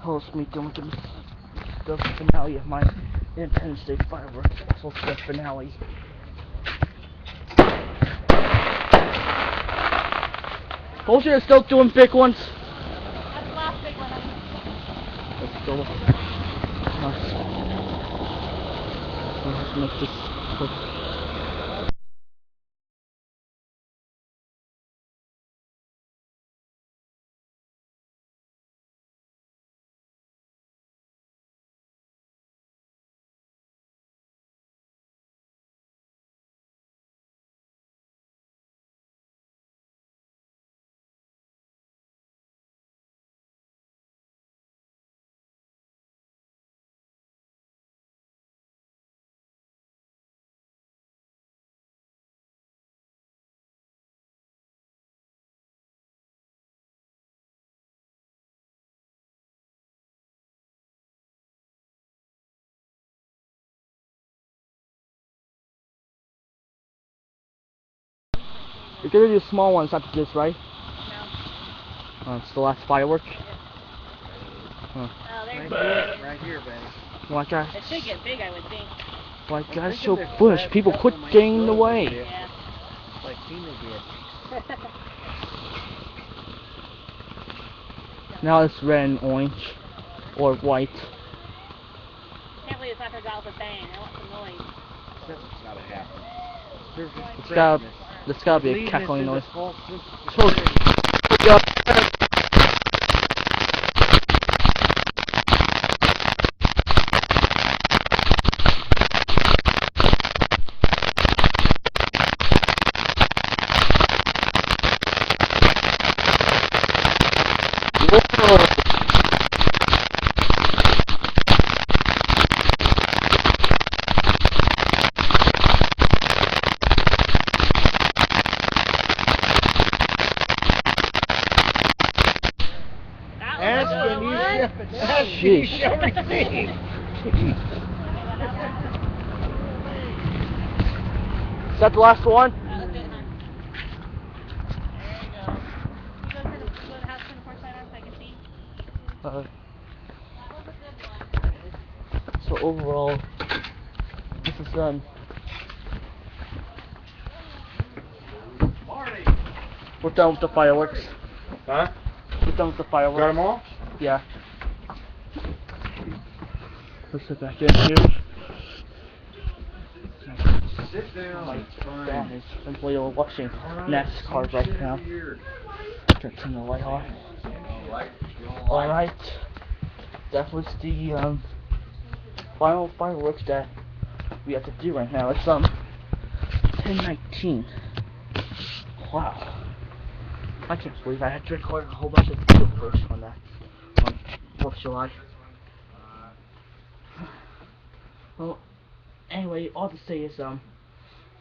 host me doing the finale of my Independence Day fireworks. Also the finale. Bullshit is still doing big ones. That's the last big one. Let's go. Let's make this quick. You're gonna do small ones after this, right? No. It's the last firework. Oh, there's Right here, Benny. Why guys? It should get big, I would think. Why I'm guys thinking so this bush? last People couple quit might getting in the slow a way. bit. Yeah. Like Tina did. Now it's red and orange, or white. Can't believe it's not forgot with a bang. I want some noise. Something's gotta happen. There's There's gotta be a leading us cackling into noise. false sense of So- security. Ask and you shall, ask and you Sheesh. shall receive. Is that the last one? That's it, hon. There you go. You go to the house, turn the porch light on so I can see. Uh, That was a good one. so overall, this is done. We're done with the fireworks. Huh? We're done with the fireworks. Got them all? Yeah. Let's sit back in here. Sit down. My It's fine. dad is simply watching NASCAR right now. Turn the light on. Alright. That was the final fireworks that we have to do right now. It's 10:19. Wow. I can't believe I had to record a whole bunch of video footage on that. On 4th of July. Well, anyway, all to say is, I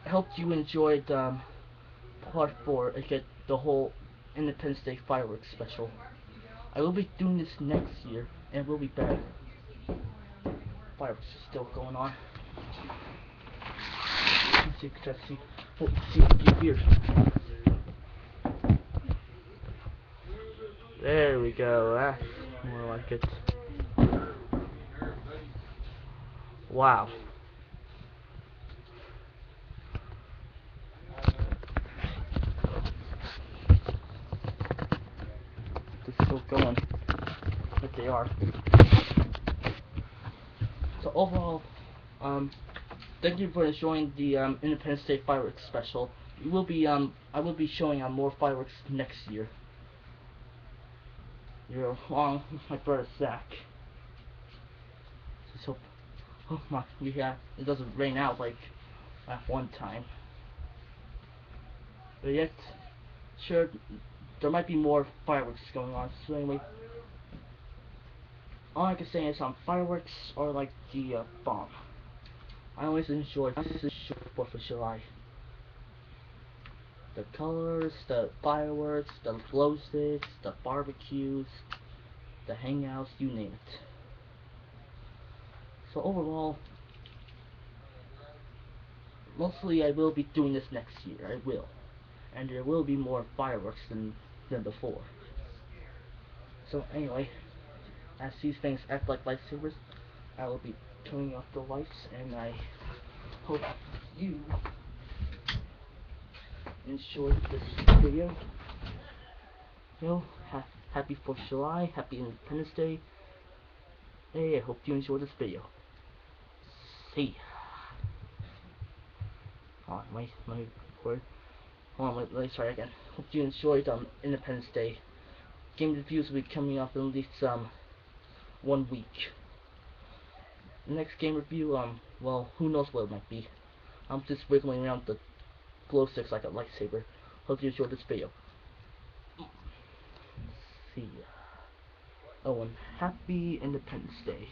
hope you enjoyed, part 4, get the whole Independence Day fireworks special. I will be doing this next year, and it will be better. Fireworks are still going on. Let's see if you can see. Oh, see what you hear. There we go, that's more like it. Wow. They're still going, but they are. So overall, thank you for enjoying the Independence Day fireworks special. We will be I will be showing more fireworks next year. You're along with my brother Zach. So, oh my, it doesn't rain out like at one time. But yet, sure, there might be more fireworks going on. So anyway, all I can say is fireworks are like the bomb. I always enjoy 4th of July. The colors, the fireworks, the glow sticks, the barbecues, the hangouts, you name it. So overall, mostly I will be doing this next year. I will, and there will be more fireworks than before. So anyway, as these things act like lightsabers, I will be turning off the lights, and I hope you enjoyed this video. You know, happy 4th of July, happy Independence Day. Hey, I hope you enjoyed this video. See ya. Hold on, let me record. Hold on, let me try again. Hope you enjoyed Independence Day. Game reviews will be coming up in at least 1 week. Next game review, well, who knows what it might be. I'm just wiggling around the glow sticks like a lightsaber. Hope you enjoyed this video. See ya. Oh, and happy Independence Day.